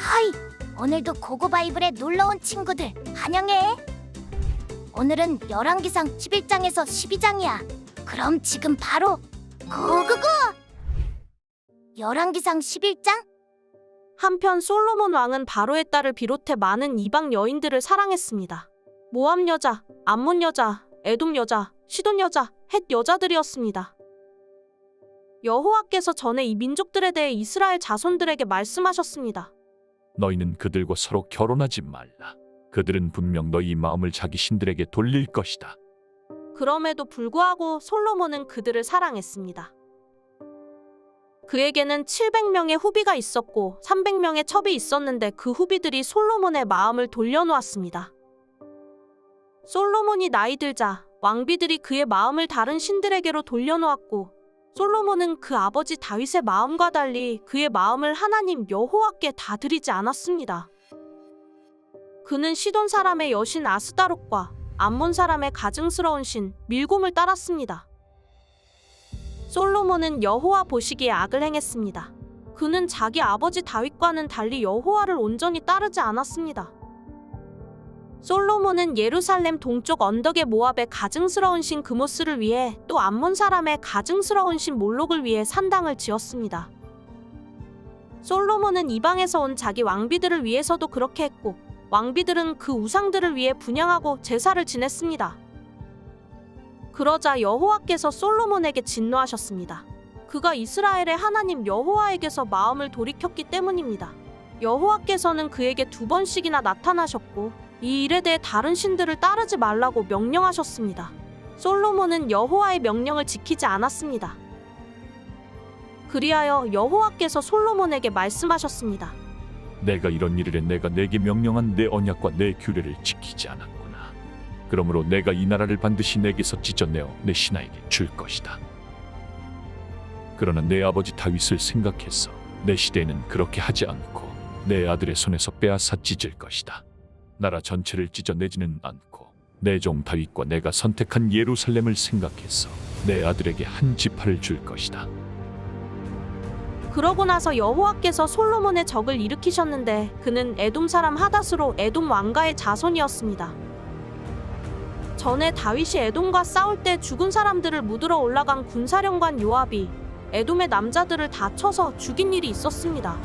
하이! 오늘도 고고바이블에 놀러온 친구들 환영해! 오늘은 열왕기상 11장에서 12장이야. 그럼 지금 바로 고고고! 열왕기상 11장? 한편 솔로몬 왕은 바로의 딸을 비롯해 많은 이방 여인들을 사랑했습니다. 모압 여자, 암몬 여자, 에돔 여자, 시돈 여자, 헷 여자들이었습니다. 여호와께서 전에 이 민족들에 대해 이스라엘 자손들에게 말씀하셨습니다. 너희는 그들과 서로 결혼하지 말라. 그들은 분명 너희 마음을 자기 신들에게 돌릴 것이다. 그럼에도 불구하고 솔로몬은 그들을 사랑했습니다. 그에게는 700명의 후비가 있었고 300명의 첩이 있었는데 그 후비들이 솔로몬의 마음을 돌려놓았습니다. 솔로몬이 나이 들자 왕비들이 그의 마음을 다른 신들에게로 돌려놓았고 솔로몬은 그 아버지 다윗의 마음과 달리 그의 마음을 하나님 여호와께 다 드리지 않았습니다. 그는 시돈 사람의 여신 아스다롯과 암몬 사람의 가증스러운 신 밀곰을 따랐습니다. 솔로몬은 여호와 보시기에 악을 행했습니다. 그는 자기 아버지 다윗과는 달리 여호와를 온전히 따르지 않았습니다. 솔로몬은 예루살렘 동쪽 언덕의 모압의 가증스러운 신 그모스를 위해 또 암몬 사람의 가증스러운 신 몰록을 위해 산당을 지었습니다. 솔로몬은 이방에서 온 자기 왕비들을 위해서도 그렇게 했고 왕비들은 그 우상들을 위해 분향하고 제사를 지냈습니다. 그러자 여호와께서 솔로몬에게 진노하셨습니다. 그가 이스라엘의 하나님 여호와에게서 마음을 돌이켰기 때문입니다. 여호와께서는 그에게 2번씩이나 나타나셨고 이 일에 대해 다른 신들을 따르지 말라고 명령하셨습니다. 솔로몬은 여호와의 명령을 지키지 않았습니다. 그리하여 여호와께서 솔로몬에게 말씀하셨습니다. 내가 이런 일을 해 내가 내게 명령한 내 언약과 내 규례를 지키지 않았구나. 그러므로 내가 이 나라를 반드시 내게서 찢어내어 내 신하에게 줄 것이다. 그러나 내 아버지 다윗을 생각해서 내 시대에는 그렇게 하지 않고 내 아들의 손에서 빼앗아 찢을 것이다. 나라 전체를 찢어내지는 않고 내 종 다윗과 내가 선택한 예루살렘을 생각해서 내 아들에게 한 지파를 줄 것이다. 그러고 나서 여호와께서 솔로몬의 적을 일으키셨는데 그는 에돔 사람 하닷으로 에돔 왕가의 자손이었습니다. 전에 다윗이 에돔과 싸울 때 죽은 사람들을 묻으러 올라간 군사령관 요압이 에돔의 남자들을 다 쳐서 죽인 일이 있었습니다.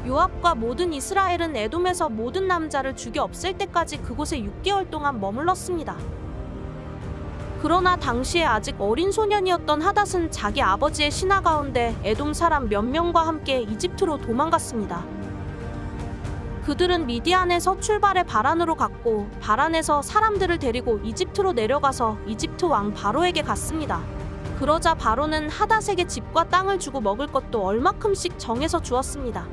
요압과 모든 이스라엘은 에돔에서 모든 남자를 죽여 없앨 때까지 그곳에 6개월 동안 머물렀습니다. 그러나 당시에 아직 어린 소년이었던 하닷은 자기 아버지의 신하 가운데 에돔 사람 몇 명과 함께 이집트로 도망갔습니다. 그들은 미디안에서 출발해 바란으로 갔고 바란에서 사람들을 데리고 이집트로 내려가서 이집트 왕 바로에게 갔습니다. 그러자 바로는 하닷에게 집과 땅을 주고 먹을 것도 얼마큼씩 정해서 주었습니다.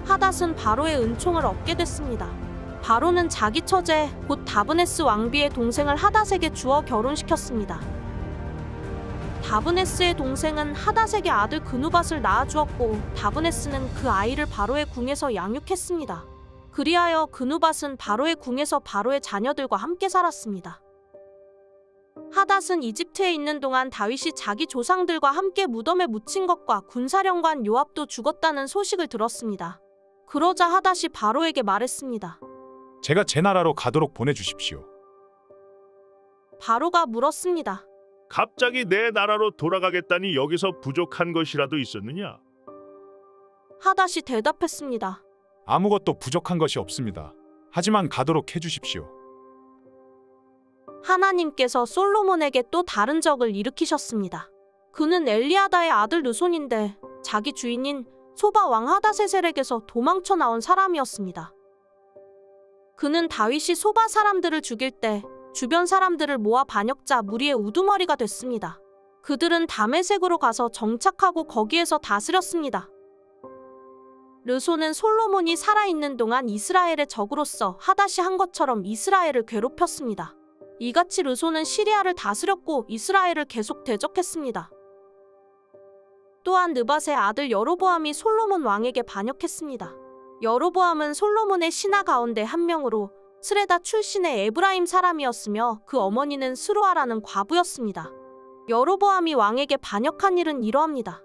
하닷은 바로의 은총을 얻게 됐습니다. 바로는 자기 처제 곧 다브네스 왕비의 동생을 하닷에게 주어 결혼시켰습니다. 다브네스의 동생은 하닷에게 아들 그누밧을 낳아주었고 다브네스는 그 아이를 바로의 궁에서 양육했습니다. 그리하여 그누밧은 바로의 궁에서 바로의 자녀들과 함께 살았습니다. 하닷은 이집트에 있는 동안 다윗이 자기 조상들과 함께 무덤에 묻힌 것과 군사령관 요압도 죽었다는 소식을 들었습니다. 그러자 하닷이 바로에게 말했습니다. 제가 제 나라로 가도록 보내주십시오. 바로가 물었습니다. 갑자기 내 나라로 돌아가겠다니 여기서 부족한 것이라도 있었느냐? 하닷이 대답했습니다. 아무것도 부족한 것이 없습니다. 하지만 가도록 해주십시오. 하나님께서 솔로몬에게 또 다른 적을 일으키셨습니다. 그는 엘리아다의 아들 르손인데 자기 주인인 소바 왕 하닷세셀에게서 도망쳐 나온 사람이었습니다. 그는 다윗이 소바 사람들을 죽일 때 주변 사람들을 모아 반역자 무리의 우두머리가 됐습니다. 그들은 다메섹으로 가서 정착하고 거기에서 다스렸습니다. 르손은 솔로몬이 살아있는 동안 이스라엘의 적으로서 하닷이 한 것처럼 이스라엘을 괴롭혔습니다. 이같이 르손은 시리아를 다스렸고 이스라엘을 계속 대적했습니다. 또한 느밧의 아들 여로보암이 솔로몬 왕에게 반역했습니다. 여로보암은 솔로몬의 신하 가운데 한 명으로 스레다 출신의 에브라임 사람이었으며 그 어머니는 스루아라는 과부였습니다. 여로보암이 왕에게 반역한 일은 이러합니다.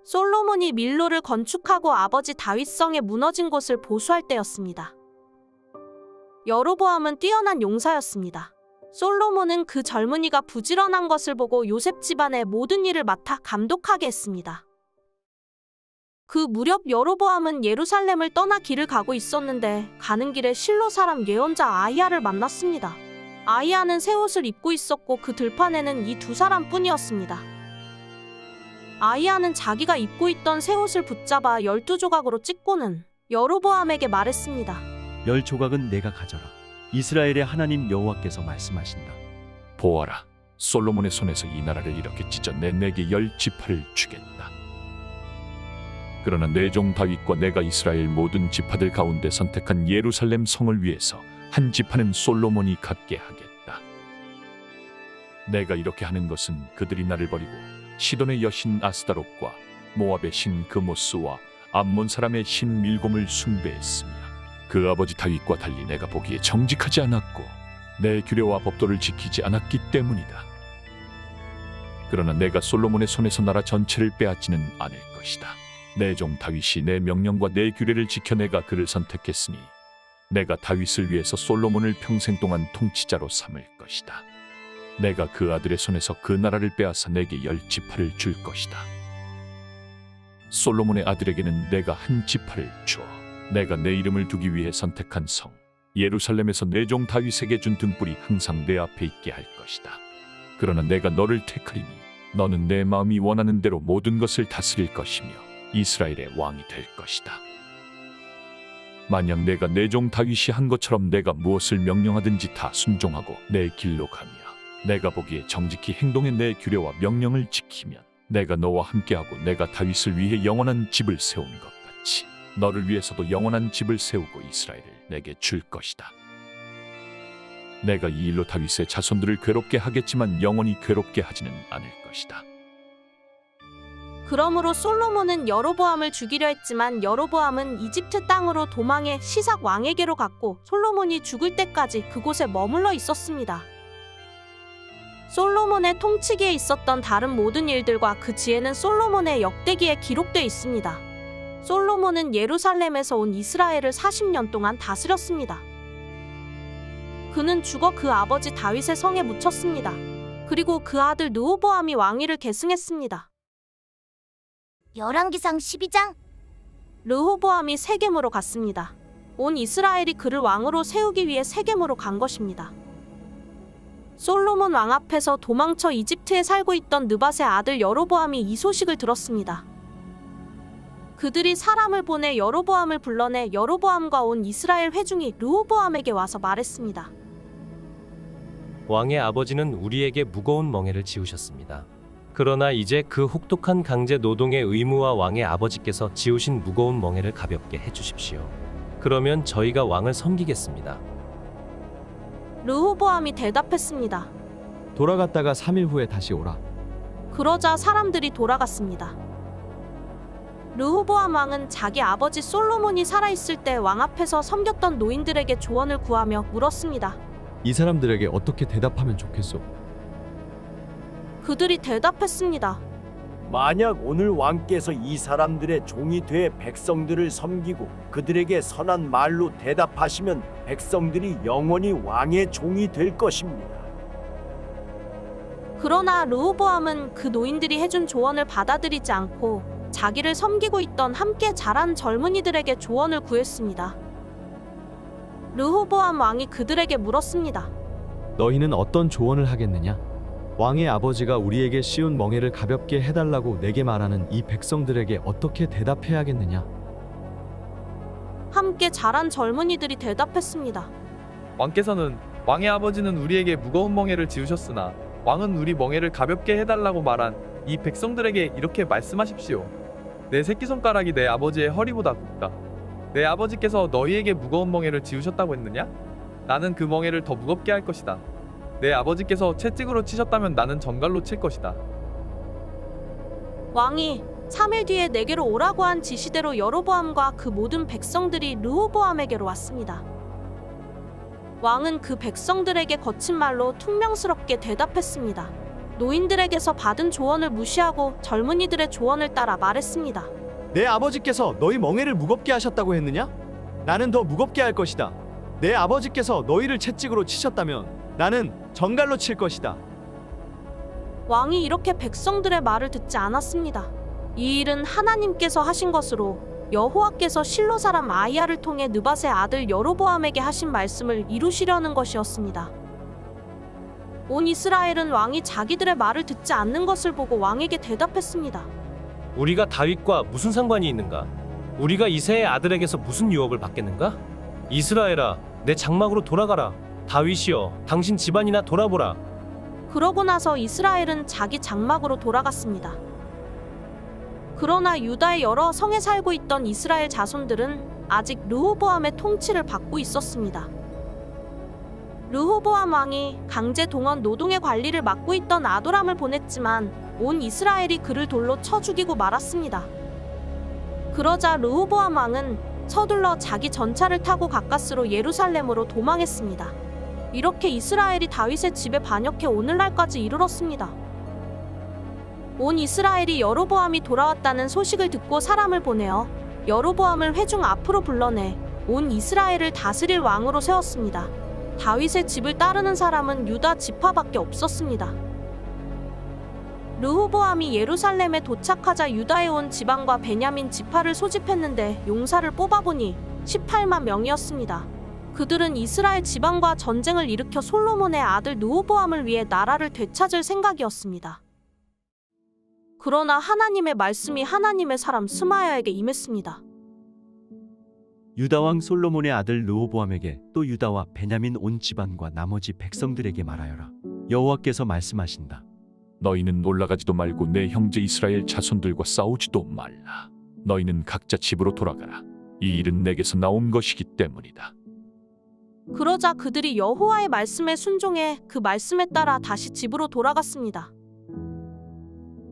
솔로몬이 밀로를 건축하고 아버지 다윗성에 무너진 곳을 보수할 때였습니다. 여로보암은 뛰어난 용사였습니다. 솔로몬은 그 젊은이가 부지런한 것을 보고 요셉 집안의 모든 일을 맡아 감독하게 했습니다. 그 무렵 여로보암은 예루살렘을 떠나 길을 가고 있었는데 가는 길에 실로 사람 예언자 아히야를 만났습니다. 아히야는 새 옷을 입고 있었고 그 들판에는 이 두 사람뿐이었습니다. 아히야는 자기가 입고 있던 새 옷을 붙잡아 12조각으로 찢고는 여로보암에게 말했습니다. 10조각은 내가 가져라. 이스라엘의 하나님 여호와께서 말씀하신다. 보아라, 솔로몬의 손에서 이 나라를 이렇게 찢어내 내게 10지파를 주겠다. 그러나 내 종 다윗과 내가 이스라엘 모든 지파들 가운데 선택한 예루살렘 성을 위해서 한 지파는 솔로몬이 갖게 하겠다. 내가 이렇게 하는 것은 그들이 나를 버리고 시돈의 여신 아스다롯과 모압의 신 그모스와 암몬 사람의 신 밀곰을 숭배했으며 그 아버지 다윗과 달리 내가 보기에 정직하지 않았고 내 규례와 법도를 지키지 않았기 때문이다. 그러나 내가 솔로몬의 손에서 나라 전체를 빼앗지는 않을 것이다. 내 종 다윗이 내 명령과 내 규례를 지켜 내가 그를 선택했으니 내가 다윗을 위해서 솔로몬을 평생 동안 통치자로 삼을 것이다. 내가 그 아들의 손에서 그 나라를 빼앗아 내게 10지파를 줄 것이다. 솔로몬의 아들에게는 내가 한 지파를 주어 내가 내 이름을 두기 위해 선택한 성 예루살렘에서 내 종 다윗에게 준 등불이 항상 내 앞에 있게 할 것이다. 그러나 내가 너를 택하리니 너는 내 마음이 원하는 대로 모든 것을 다스릴 것이며 이스라엘의 왕이 될 것이다. 만약 내가 내 종 다윗이 한 것처럼 내가 무엇을 명령하든지 다 순종하고 내 길로 가며 내가 보기에 정직히 행동해 내 규례와 명령을 지키면 내가 너와 함께하고 내가 다윗을 위해 영원한 집을 세운 것 같이 너를 위해서도 영원한 집을 세우고 이스라엘을 내게 줄 것이다. 내가 이 일로 다윗의 자손들을 괴롭게 하겠지만 영원히 괴롭게 하지는 않을 것이다. 그러므로 솔로몬은 여로보암을 죽이려 했지만 여로보암은 이집트 땅으로 도망해 시삭 왕에게로 갔고 솔로몬이 죽을 때까지 그곳에 머물러 있었습니다. 솔로몬의 통치기에 있었던 다른 모든 일들과 그 지혜는 솔로몬의 역대기에 기록되어 있습니다. 솔로몬은 예루살렘에서 온 이스라엘을 40년 동안 다스렸습니다. 그는 죽어 그 아버지 다윗의 성에 묻혔습니다. 그리고 그 아들 르호보암이 왕위를 계승했습니다. 열왕기상 12장. 르호보암이 세겜으로 갔습니다. 온 이스라엘이 그를 왕으로 세우기 위해 세겜으로 간 것입니다. 솔로몬 왕 앞에서 도망쳐 이집트에 살고 있던 느밧의 아들 여로보암이 이 소식을 들었습니다. 그들이 사람을 보내 여로보암을 불러내 여로보암과 온 이스라엘 회중이 르호보암에게 와서 말했습니다. 왕의 아버지는 우리에게 무거운 멍에를 지우셨습니다. 그러나 이제 그 혹독한 강제 노동의 의무와 왕의 아버지께서 지우신 무거운 멍에를 가볍게 해주십시오. 그러면 저희가 왕을 섬기겠습니다. 르호보암이 대답했습니다. 돌아갔다가 3일 후에 다시 오라. 그러자 사람들이 돌아갔습니다. 르호보암 왕은 자기 아버지 솔로몬이 살아있을 때 왕 앞에서 섬겼던 노인들에게 조언을 구하며 물었습니다. 이 사람들에게 어떻게 대답하면 좋겠소? 그들이 대답했습니다. 만약 오늘 왕께서 이 사람들의 종이 돼 백성들을 섬기고 그들에게 선한 말로 대답하시면 백성들이 영원히 왕의 종이 될 것입니다. 그러나 르호보암은 그 노인들이 해준 조언을 받아들이지 않고 자기를 섬기고 있던 함께 자란 젊은이들에게 조언을 구했습니다. 르호보암 왕이 그들에게 물었습니다. 너희는 어떤 조언을 하겠느냐? 왕의 아버지가 우리에게 씌운 멍에를 가볍게 해달라고 내게 말하는 이 백성들에게 어떻게 대답해야겠느냐? 함께 자란 젊은이들이 대답했습니다. 왕께서는 왕의 아버지는 우리에게 무거운 멍에를 지우셨으나 왕은 우리 멍에를 가볍게 해달라고 말한 이 백성들에게 이렇게 말씀하십시오. 내 새끼손가락이 내 아버지의 허리보다 굵다. 내 아버지께서 너희에게 무거운 멍에를 지우셨다고 했느냐? 나는 그 멍에를 더 무겁게 할 것이다. 내 아버지께서 채찍으로 치셨다면 나는 정갈로 칠 것이다. 왕이 3일 뒤에 내게로 오라고 한 지시대로 여로보암과 그 모든 백성들이 르호보암에게로 왔습니다. 왕은 그 백성들에게 거친 말로 퉁명스럽게 대답했습니다. 노인들에게서 받은 조언을 무시하고 젊은이들의 조언을 따라 말했습니다. 내 아버지께서 너희 멍에를 무겁게 하셨다고 했느냐? 나는 더 무겁게 할 것이다. 내 아버지께서 너희를 채찍으로 치셨다면 나는 정갈로 칠 것이다. 왕이 이렇게 백성들의 말을 듣지 않았습니다. 이 일은 하나님께서 하신 것으로 여호와께서 실로 사람 아이야를 통해 느밧의 아들 여로보암에게 하신 말씀을 이루시려는 것이었습니다. 온 이스라엘은 왕이 자기들의 말을 듣지 않는 것을 보고 왕에게 대답했습니다. 우리가 다윗과 무슨 상관이 있는가? 우리가 이새의 아들에게서 무슨 유업을 받겠는가? 이스라엘아, 내 장막으로 돌아가라. 다윗이여, 당신 집안이나 돌아보라. 그러고 나서 이스라엘은 자기 장막으로 돌아갔습니다. 그러나 유다의 여러 성에 살고 있던 이스라엘 자손들은 아직 르호보암의 통치를 받고 있었습니다. 르호보암 왕이 강제 동원 노동의 관리를 맡고 있던 아도람을 보냈지만 온 이스라엘이 그를 돌로 쳐 죽이고 말았습니다. 그러자 르호보암 왕은 서둘러 자기 전차를 타고 가까스로 예루살렘으로 도망했습니다. 이렇게 이스라엘이 다윗의 집에 반역해 오늘날까지 이르렀습니다. 온 이스라엘이 여로보암이 돌아왔다는 소식을 듣고 사람을 보내어 여로보암을 회중 앞으로 불러내 온 이스라엘을 다스릴 왕으로 세웠습니다. 다윗의 집을 따르는 사람은 유다 지파밖에 없었습니다. 르호보암이 예루살렘에 도착하자 유다에 온 지방과 베냐민 지파를 소집했는데 용사를 뽑아보니 18만 명이었습니다. 그들은 이스라엘 지방과 전쟁을 일으켜 솔로몬의 아들 르호보암을 위해 나라를 되찾을 생각이었습니다. 그러나 하나님의 말씀이 하나님의 사람 스마야에게 임했습니다. 유다 왕 솔로몬의 아들 르호보암에게 또 유다와 베냐민 온 집안과 나머지 백성들에게 말하여라. 여호와께서 말씀하신다. 너희는 올라가지도 말고 내 형제 이스라엘 자손들과 싸우지도 말라. 너희는 각자 집으로 돌아가라. 이 일은 내게서 나온 것이기 때문이다. 그러자 그들이 여호와의 말씀에 순종해 그 말씀에 따라 다시 집으로 돌아갔습니다.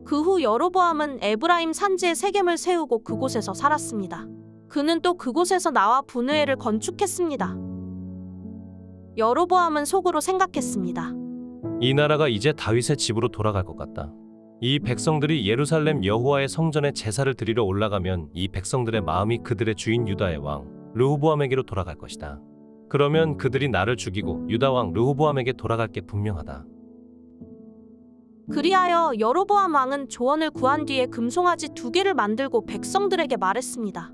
그 후 여로보암은 에브라임 산지에 세겜을 세우고 그곳에서 살았습니다. 그는 또 그곳에서 나와 분회를 건축했습니다. 여로보암은 속으로 생각했습니다. 이 나라가 이제 다윗의 집으로 돌아갈 것 같다. 이 백성들이 예루살렘 여호와의 성전에 제사를 드리러 올라가면 이 백성들의 마음이 그들의 주인 유다의 왕 르호보암에게로 돌아갈 것이다. 그러면 그들이 나를 죽이고 유다 왕 르호보암에게 돌아갈 게 분명하다. 그리하여 여로보암 왕은 조언을 구한 뒤에 금송아지 2개를 만들고 백성들에게 말했습니다.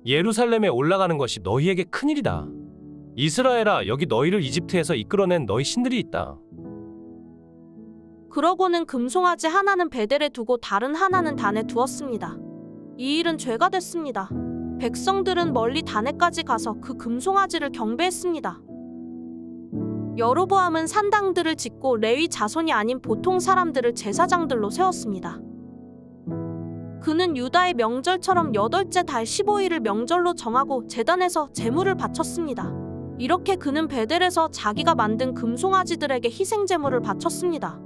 예루살렘에 올라가는 것이 너희에게 큰일이다. 이스라엘아, 여기 너희를 이집트에서 이끌어낸 너희 신들이 있다. 그러고는 금송아지 하나는 베델에 두고 다른 하나는 단에 두었습니다. 이 일은 죄가 됐습니다. 백성들은 멀리 단에까지 가서 그 금송아지를 경배했습니다. 여로보암은 산당들을 짓고 레위 자손이 아닌 보통 사람들을 제사장들로 세웠습니다. 그는 유다의 명절처럼 8째 달 15일을 명절로 정하고 제단에서 제물을 바쳤습니다. 이렇게 그는 베델에서 자기가 만든 금송아지들에게 희생제물을 바쳤습니다.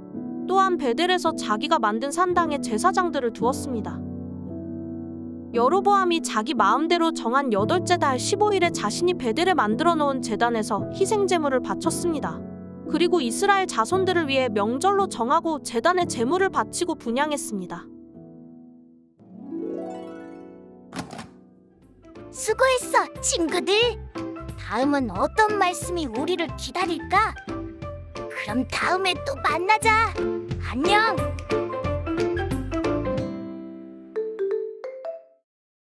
또한 베델에서 자기가 만든 산당에 제사장들을 두었습니다. 여로보암이 자기 마음대로 정한 8째 달 15일에 자신이 베델에 만들어 놓은 제단에서 희생제물을 바쳤습니다. 그리고 이스라엘 자손들을 위해 명절로 정하고 제단에 제물을 바치고 분향했습니다. 수고했어, 친구들. 다음은 어떤 말씀이 우리를 기다릴까? 그럼 다음에 또 만나자. 안녕.